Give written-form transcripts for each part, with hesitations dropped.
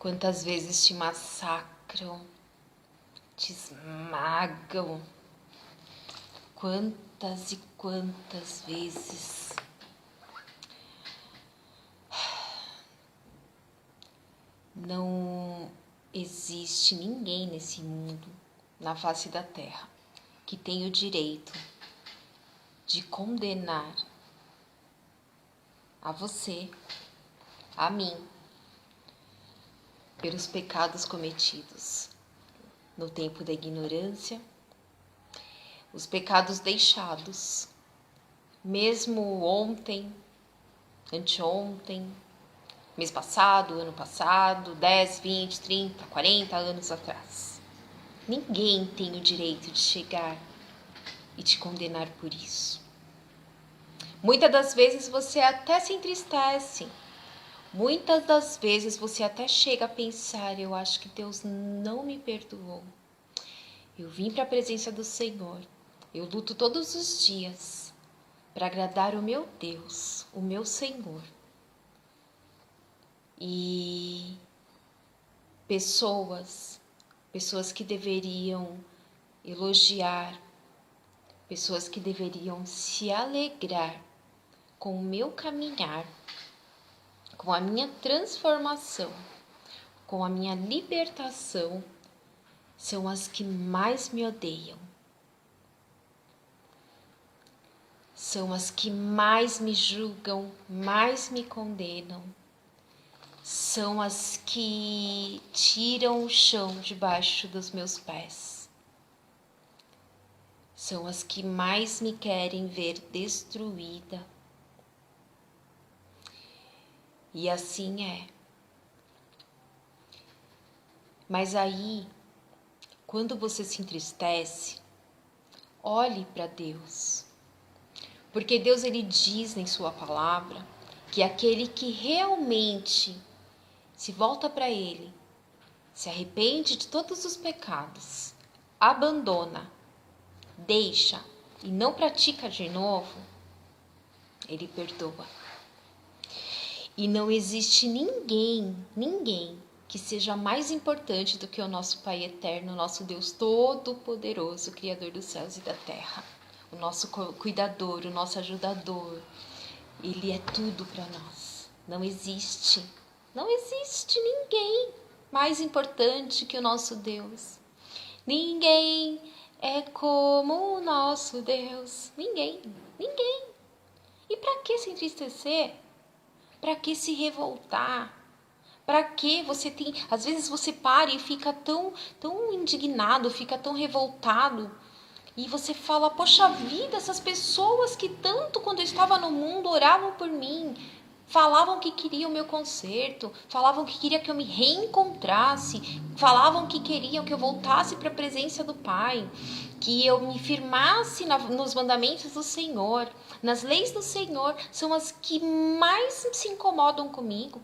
Quantas vezes te massacram, te esmagam. Quantas e quantas vezes. Não existe ninguém nesse mundo, na face da terra, que tenha o direito de condenar a você, a mim, pelos pecados cometidos no tempo da ignorância, os pecados deixados, mesmo ontem, anteontem, mês passado, ano passado, 10, 20, 30, 40 anos atrás. Ninguém tem o direito de chegar e te condenar por isso. Muitas das vezes você até se entristece. Muitas das vezes você até chega a pensar, eu acho que Deus não me perdoou. Eu vim para a presença do Senhor. Eu luto todos os dias para agradar o meu Deus, o meu Senhor. E pessoas que deveriam elogiar, pessoas que deveriam se alegrar com o meu caminhar, com a minha transformação, com a minha libertação, são as que mais me odeiam. São as que mais me julgam, mais me condenam. São as que tiram o chão debaixo dos meus pés. São as que mais me querem ver destruída. E assim é. Mas aí, quando você se entristece, olhe para Deus. Porque Deus, ele diz em sua palavra que aquele que realmente se volta para Ele, se arrepende de todos os pecados, abandona, deixa e não pratica de novo, Ele perdoa. E não existe ninguém que seja mais importante do que o nosso Pai eterno, nosso Deus todo-poderoso, Criador dos céus e da terra, o nosso cuidador, o nosso ajudador. Ele é tudo para nós. Não existe ninguém mais importante que o nosso Deus. Ninguém é como o nosso Deus. Ninguém. E para que se entristecer? Para que se revoltar? Para que você tem... Às vezes você para e fica tão indignado, fica tão revoltado. E você fala, poxa vida, essas pessoas que tanto quando eu estava no mundo oravam por mim, falavam que queriam o meu conserto, falavam que queriam que eu me reencontrasse, falavam que queriam que eu voltasse para a presença do Pai, que eu me firmasse nos mandamentos do Senhor, nas leis do Senhor, são as que mais se incomodam comigo.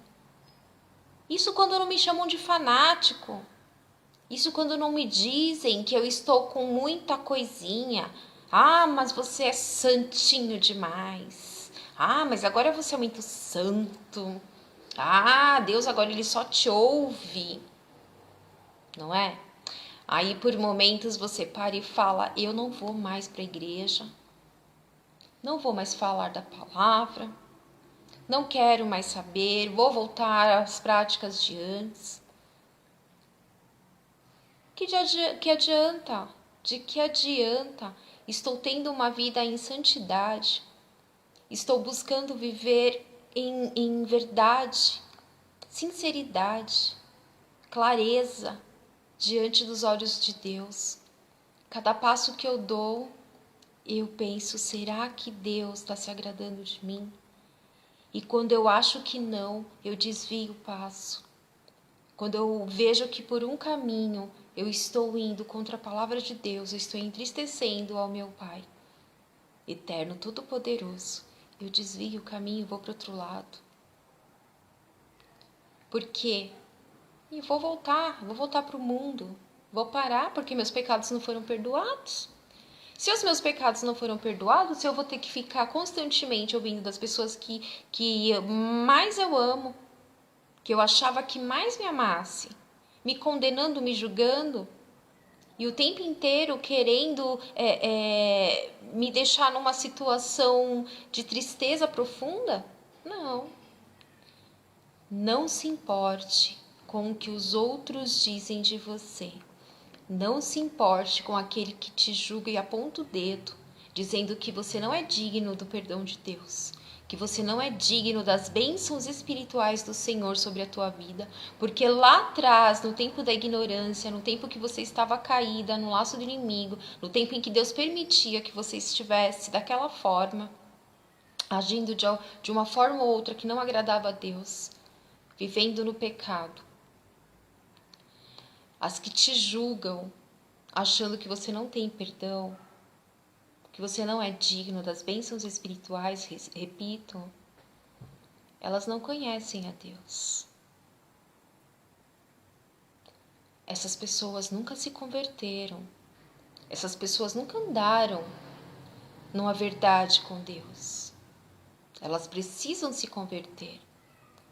Isso quando não me chamam de fanático. Isso quando não me dizem que eu estou com muita coisinha. Ah, mas você é santinho demais. Ah, mas agora você é muito santo. Ah, Deus agora ele só te ouve. Não é? Aí por momentos você para e fala, eu não vou mais para a igreja. Não vou mais falar da palavra. Não quero mais saber. Vou voltar às práticas de antes. Que adianta? De que adianta? Estou tendo uma vida em santidade. Estou buscando viver em verdade, sinceridade, clareza diante dos olhos de Deus. Cada passo que eu dou, eu penso, será que Deus está se agradando de mim? E quando eu acho que não, eu desvio o passo. Quando eu vejo que por um caminho eu estou indo contra a palavra de Deus, eu estou entristecendo ao meu Pai eterno, todo-poderoso, eu desvio o caminho e vou para o outro lado. Por quê? E vou voltar para o mundo. Vou parar porque meus pecados não foram perdoados. Se os meus pecados não foram perdoados, eu vou ter que ficar constantemente ouvindo das pessoas que mais eu amo, que eu achava que mais me amasse, me condenando, me julgando, e o tempo inteiro querendo me deixar numa situação de tristeza profunda? Não. Não se importe com o que os outros dizem de você. Não se importe com aquele que te julga e aponta o dedo, dizendo que você não é digno do perdão de Deus, que você não é digno das bênçãos espirituais do Senhor sobre a tua vida, porque lá atrás, no tempo da ignorância, no tempo que você estava caída no laço do inimigo, no tempo em que Deus permitia que você estivesse daquela forma, agindo de uma forma ou outra que não agradava a Deus, vivendo no pecado. As que te julgam, achando que você não tem perdão, que você não é digno das bênçãos espirituais, repito, elas não conhecem a Deus. Essas pessoas nunca se converteram. Essas pessoas nunca andaram numa verdade com Deus. Elas precisam se converter.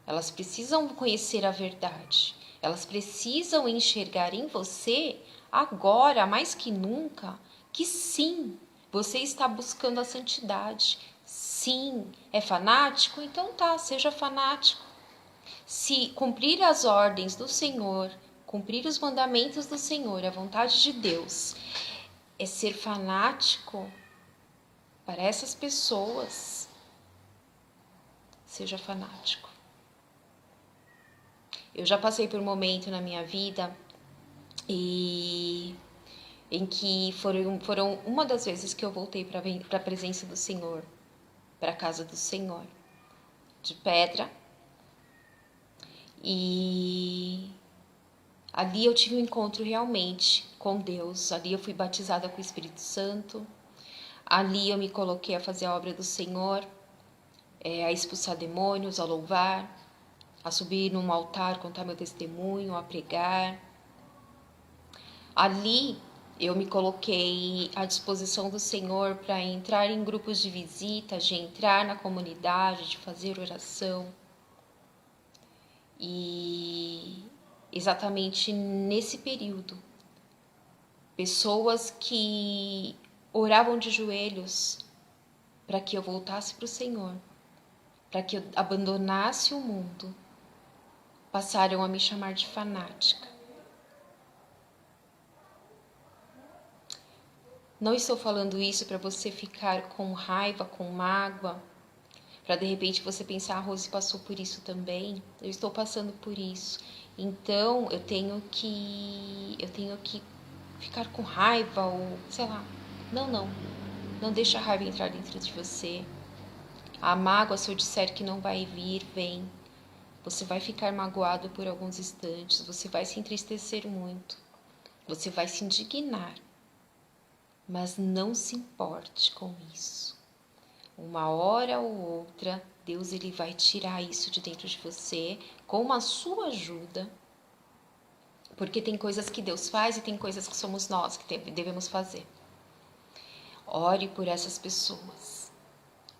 Elas precisam conhecer a verdade. Elas precisam enxergar em você, agora, mais que nunca, que sim, você está buscando a santidade. Sim, é fanático? Então tá, seja fanático. Se cumprir as ordens do Senhor, cumprir os mandamentos do Senhor, a vontade de Deus, é ser fanático para essas pessoas, seja fanático. Eu já passei por um momento na minha vida em que foram uma das vezes que eu voltei para a presença do Senhor, para a casa do Senhor, de pedra. E ali eu tive um encontro realmente com Deus. Ali eu fui batizada com o Espírito Santo. Ali eu me coloquei a fazer a obra do Senhor, a expulsar demônios, a louvar, a subir num altar, contar meu testemunho, a pregar. Ali eu me coloquei à disposição do Senhor para entrar em grupos de visita, de entrar na comunidade, de fazer oração. E exatamente nesse período, pessoas que oravam de joelhos para que eu voltasse para o Senhor, para que eu abandonasse o mundo, passaram a me chamar de fanática. Não estou falando isso para você ficar com raiva, com mágoa, para de repente você pensar, a Rose passou por isso também. Eu estou passando por isso. Então eu tenho que ficar com raiva ou sei lá. Não deixa a raiva entrar dentro de você. A mágoa, se eu disser que não vai vir, vem. Você vai ficar magoado por alguns instantes, você vai se entristecer muito, você vai se indignar. Mas não se importe com isso. Uma hora ou outra, Deus ele vai tirar isso de dentro de você com a sua ajuda. Porque tem coisas que Deus faz e tem coisas que somos nós que devemos fazer. Ore por essas pessoas.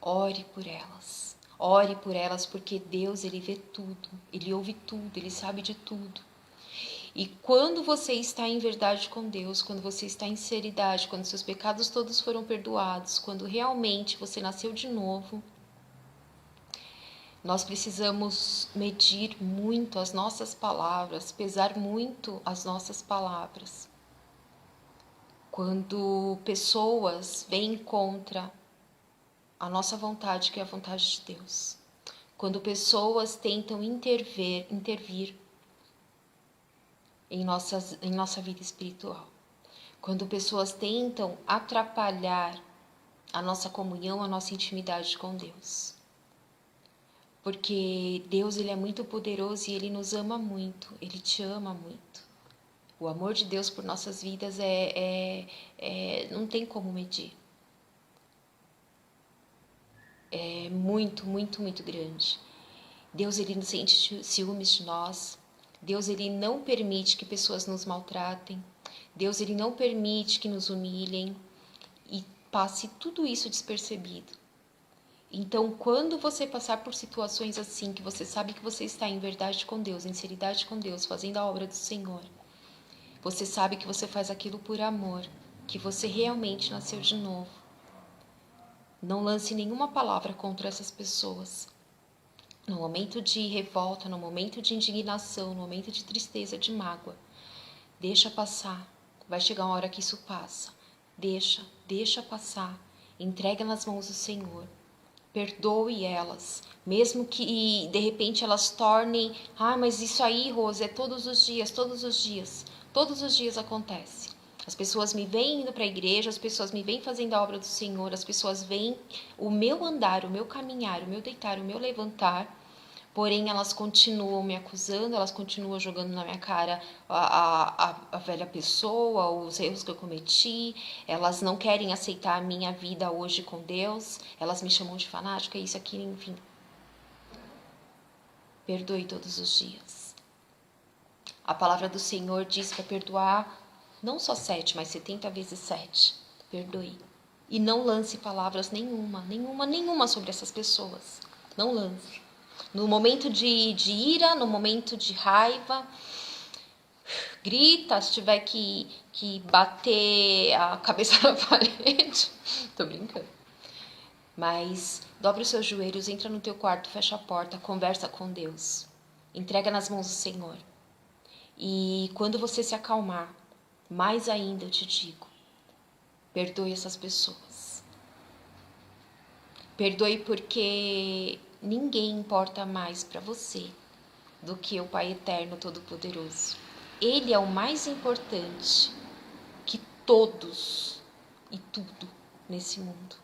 Ore por elas. Ore por elas porque Deus ele vê tudo. Ele ouve tudo, ele sabe de tudo. E quando você está em verdade com Deus, quando você está em sinceridade, quando seus pecados todos foram perdoados, quando realmente você nasceu de novo, nós precisamos medir muito as nossas palavras, pesar muito as nossas palavras. Quando pessoas vêm contra a nossa vontade, que é a vontade de Deus. Quando pessoas tentam intervir em nossa vida espiritual. Quando pessoas tentam atrapalhar a nossa comunhão, a nossa intimidade com Deus. Porque Deus ele é muito poderoso e Ele nos ama muito, Ele te ama muito. O amor de Deus por nossas vidas não tem como medir. É muito, muito, muito grande. Deus ele não sente ciúmes de nós. Deus ele não permite que pessoas nos maltratem. Deus ele não permite que nos humilhem e passe tudo isso despercebido. Então, quando você passar por situações assim, que você sabe que você está em verdade com Deus, em sinceridade com Deus, fazendo a obra do Senhor, você sabe que você faz aquilo por amor, que você realmente nasceu de novo. Não lance nenhuma palavra contra essas pessoas. No momento de revolta, no momento de indignação, no momento de tristeza, de mágoa, deixa passar. Vai chegar uma hora que isso passa. Deixa passar. Entrega nas mãos do Senhor. Perdoe elas, mesmo que de repente elas tornem, mas isso aí, Rose, é todos os dias, todos os dias acontece. As pessoas me veem indo para a igreja, as pessoas me veem fazendo a obra do Senhor, as pessoas veem o meu andar, o meu caminhar, o meu deitar, o meu levantar, porém elas continuam me acusando, elas continuam jogando na minha cara a velha pessoa, os erros que eu cometi, elas não querem aceitar a minha vida hoje com Deus, elas me chamam de fanática, isso, aquilo, enfim. Perdoe todos os dias. A palavra do Senhor diz para perdoar não só 7, mas 70 vezes 7. Perdoe. E não lance palavras nenhuma sobre essas pessoas. Não lance. No momento de ira, no momento de raiva, grita, se tiver que bater a cabeça na parede. Tô brincando. Mas dobra os seus joelhos, entra no teu quarto, fecha a porta, conversa com Deus. Entrega nas mãos do Senhor. E quando você se acalmar, mais ainda eu te digo, perdoe essas pessoas. Perdoe porque ninguém importa mais para você do que o Pai Eterno Todo-Poderoso. Ele é o mais importante que todos e tudo nesse mundo.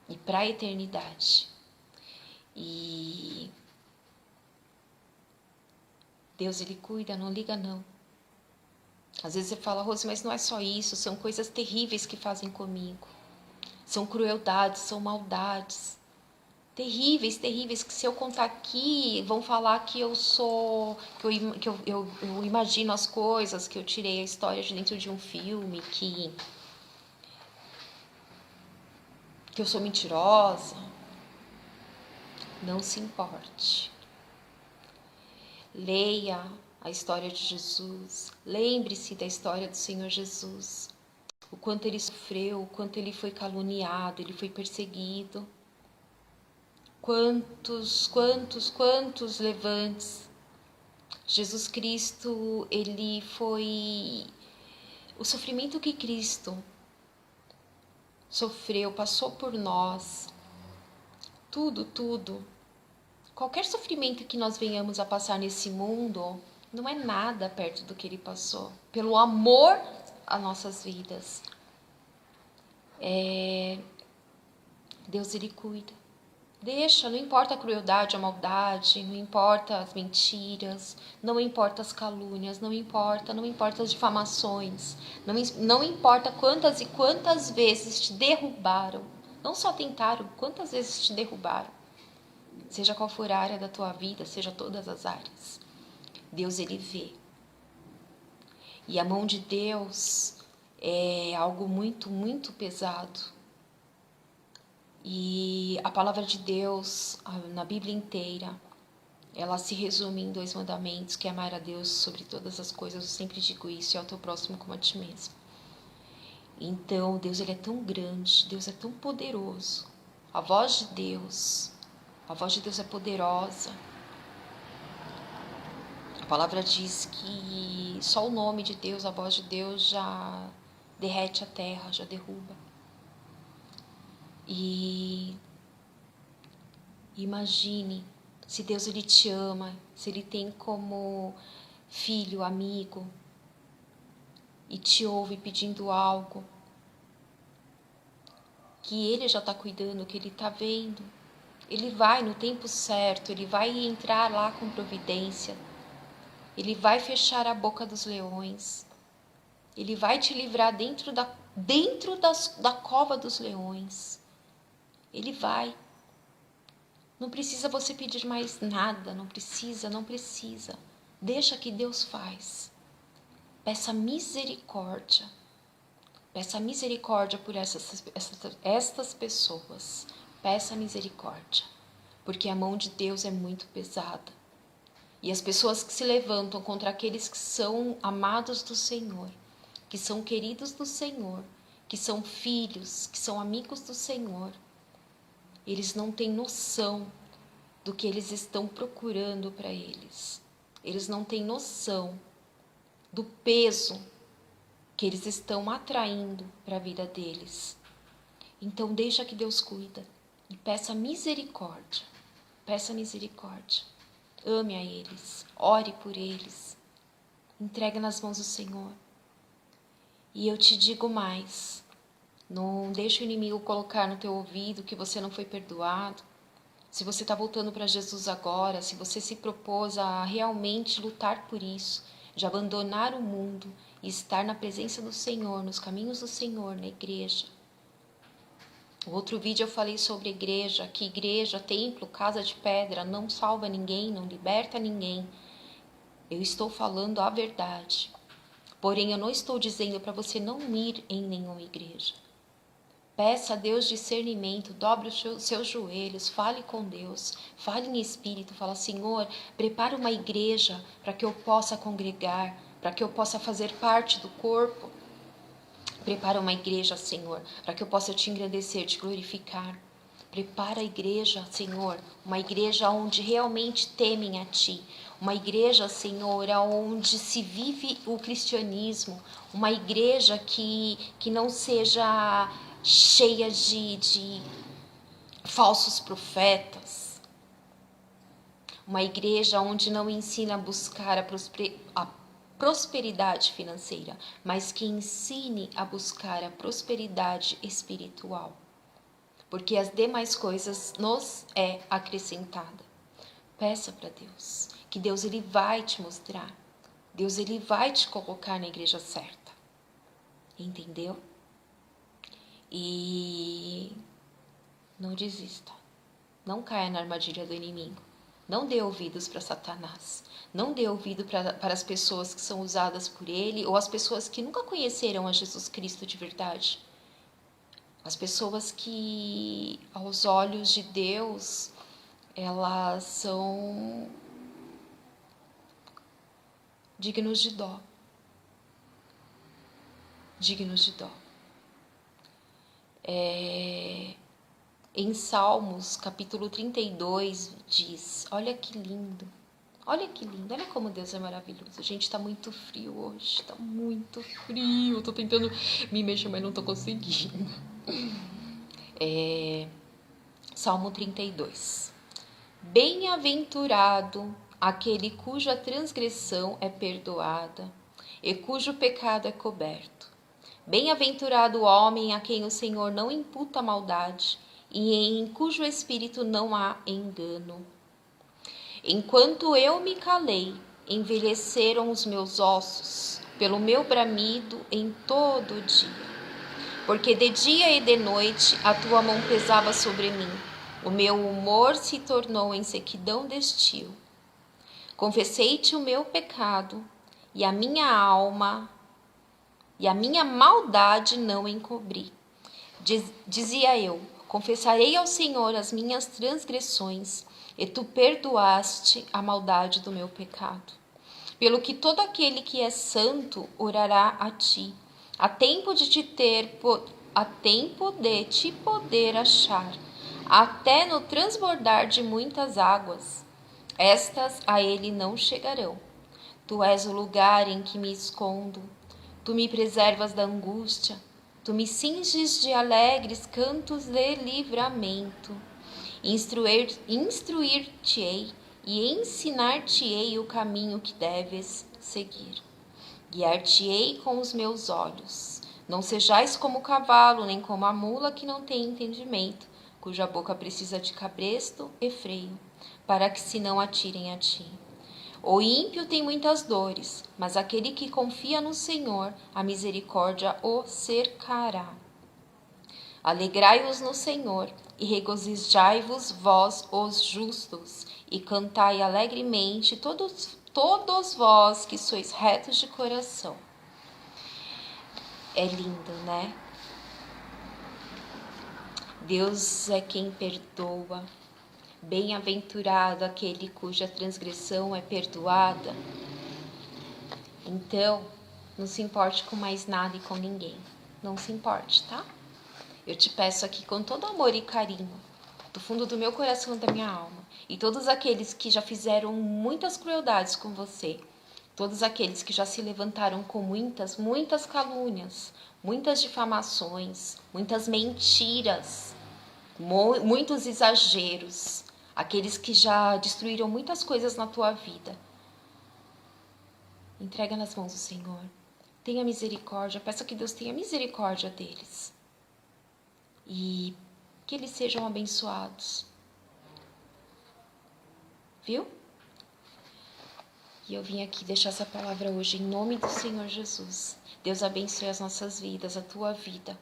E para a eternidade. E Deus, Ele cuida, não liga não. Às vezes você fala, Rose, mas não é só isso, são coisas terríveis que fazem comigo. São crueldades, são maldades. Terríveis, que se eu contar aqui, vão falar que eu sou, eu imagino as coisas, que eu tirei a história de dentro de um filme, que eu sou mentirosa. Não se importe. Leia a história de Jesus, lembre-se da história do Senhor Jesus, o quanto ele sofreu, o quanto ele foi caluniado, ele foi perseguido. Quantos levantes. Jesus Cristo, ele foi... O sofrimento que Cristo sofreu, passou por nós, tudo. Qualquer sofrimento que nós venhamos a passar nesse mundo não é nada perto do que ele passou. Pelo amor às nossas vidas. Deus, ele cuida. Deixa, não importa a crueldade, a maldade, não importa as mentiras, não importa as calúnias, não importa as difamações, não importa quantas e quantas vezes te derrubaram, não só tentaram, quantas vezes te derrubaram, seja qual for a área da tua vida, seja todas as áreas, Deus, ele vê. E a mão de Deus é algo muito pesado. E a palavra de Deus, na Bíblia inteira, ela se resume em 2 mandamentos, que é amar a Deus sobre todas as coisas. Eu sempre digo isso, e ao teu próximo como a ti mesmo. Então, Deus, ele é tão grande, Deus é tão poderoso. A voz de Deus é poderosa. A palavra diz que só o nome de Deus, a voz de Deus já derrete a terra, já derruba. E imagine se Deus, ele te ama, se ele tem como filho, amigo, e te ouve pedindo algo, que ele já está cuidando, que ele está vendo. Ele vai no tempo certo, ele vai entrar lá com providência, ele vai fechar a boca dos leões, ele vai te livrar dentro da cova dos leões. Ele vai. Não precisa você pedir mais nada, não precisa. Deixa que Deus faz. Peça misericórdia. Peça misericórdia por estas pessoas. Peça misericórdia, porque a mão de Deus é muito pesada. E as pessoas que se levantam contra aqueles que são amados do Senhor, que são queridos do Senhor, que são filhos, que são amigos do Senhor, eles não têm noção do que eles estão procurando para eles. Eles não têm noção do peso que eles estão atraindo para a vida deles. Então deixa que Deus cuida e peça misericórdia. Peça misericórdia. Ame a eles, ore por eles, entregue nas mãos do Senhor. E eu te digo mais, não deixe o inimigo colocar no teu ouvido que você não foi perdoado. Se você está voltando para Jesus agora, se você se propôs a realmente lutar por isso, de abandonar o mundo e estar na presença do Senhor, nos caminhos do Senhor, na igreja. No outro vídeo eu falei sobre igreja, que igreja, templo, casa de pedra não salva ninguém, não liberta ninguém. Eu estou falando a verdade. Porém, eu não estou dizendo para você não ir em nenhuma igreja. Peça a Deus discernimento, dobre os seus joelhos, fale com Deus, fale em espírito, fala: Senhor, prepara uma igreja para que eu possa congregar, para que eu possa fazer parte do corpo. Prepara uma igreja, Senhor, para que eu possa te engrandecer, te glorificar. Prepara a igreja, Senhor, uma igreja onde realmente temem a Ti. Uma igreja, Senhor, onde se vive o cristianismo. Uma igreja que não seja cheia de falsos profetas. Uma igreja onde não ensina a buscar a prosperidade financeira, mas que ensine a buscar a prosperidade espiritual. Porque as demais coisas nos é acrescentada. Peça para Deus, que Deus ele vai te mostrar. Deus ele vai te colocar na igreja certa. Entendeu? E não desista. Não caia na armadilha do inimigo. Não dê ouvidos para Satanás. Não dê ouvido para as pessoas que são usadas por ele ou as pessoas que nunca conheceram a Jesus Cristo de verdade. As pessoas que, aos olhos de Deus, elas são dignos de dó. Dignos de dó. Em Salmos, capítulo 32, diz, olha que lindo, olha como Deus é maravilhoso. Gente, tá muito frio hoje, tá muito frio, eu tô tentando me mexer, mas não tô conseguindo. Salmo 32. Bem-aventurado aquele cuja transgressão é perdoada e cujo pecado é coberto. Bem-aventurado o homem a quem o Senhor não imputa maldade e em cujo espírito não há engano. Enquanto eu me calei, envelheceram os meus ossos pelo meu bramido em todo o dia. Porque de dia e de noite a tua mão pesava sobre mim. O meu humor se tornou em sequidão de estio. Confessei-te o meu pecado e a minha alma e a minha maldade não encobri. Dizia eu, confessarei ao Senhor as minhas transgressões, e tu perdoaste a maldade do meu pecado. Pelo que todo aquele que é santo orará a ti, a tempo de te poder achar, até no transbordar de muitas águas, estas a ele não chegarão. Tu és o lugar em que me escondo, tu me preservas da angústia, tu me cinges de alegres cantos de livramento. Instruir-te-ei e ensinar-te-ei o caminho que deves seguir. Guiar-te-ei com os meus olhos. Não sejais como o cavalo, nem como a mula que não tem entendimento, cuja boca precisa de cabresto e freio, para que se não atirem a ti. O ímpio tem muitas dores, mas aquele que confia no Senhor, a misericórdia o cercará. Alegrai-vos no Senhor e regozijai-vos vós os justos, e cantai alegremente todos vós que sois retos de coração. É lindo, né? Deus é quem perdoa. Bem-aventurado aquele cuja transgressão é perdoada. Então, não se importe com mais nada e com ninguém. Não se importe, tá? Eu te peço aqui com todo amor e carinho, do fundo do meu coração e da minha alma, e todos aqueles que já fizeram muitas crueldades com você, todos aqueles que já se levantaram com muitas calúnias, muitas difamações, muitas mentiras, muitos exageros, aqueles que já destruíram muitas coisas na tua vida. Entrega nas mãos do Senhor. Tenha misericórdia, peça que Deus tenha misericórdia deles. E que eles sejam abençoados. Viu? E eu vim aqui deixar essa palavra hoje em nome do Senhor Jesus. Deus abençoe as nossas vidas, a tua vida.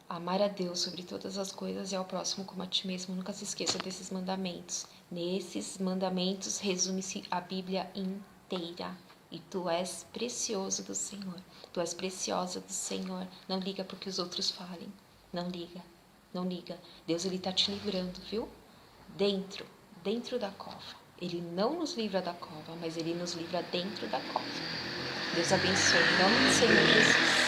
Amar a Deus sobre todas as coisas e ao próximo como a ti mesmo. Nunca se esqueça desses mandamentos. Nesses mandamentos resume-se a Bíblia inteira. E tu és precioso do Senhor. Tu és preciosa do Senhor. Não liga para o que os outros falem. Não liga. Não liga. Deus, Ele está te livrando, viu? Dentro da cova. Ele não nos livra da cova, mas Ele nos livra dentro da cova. Deus abençoe. Em nome do Senhor Jesus.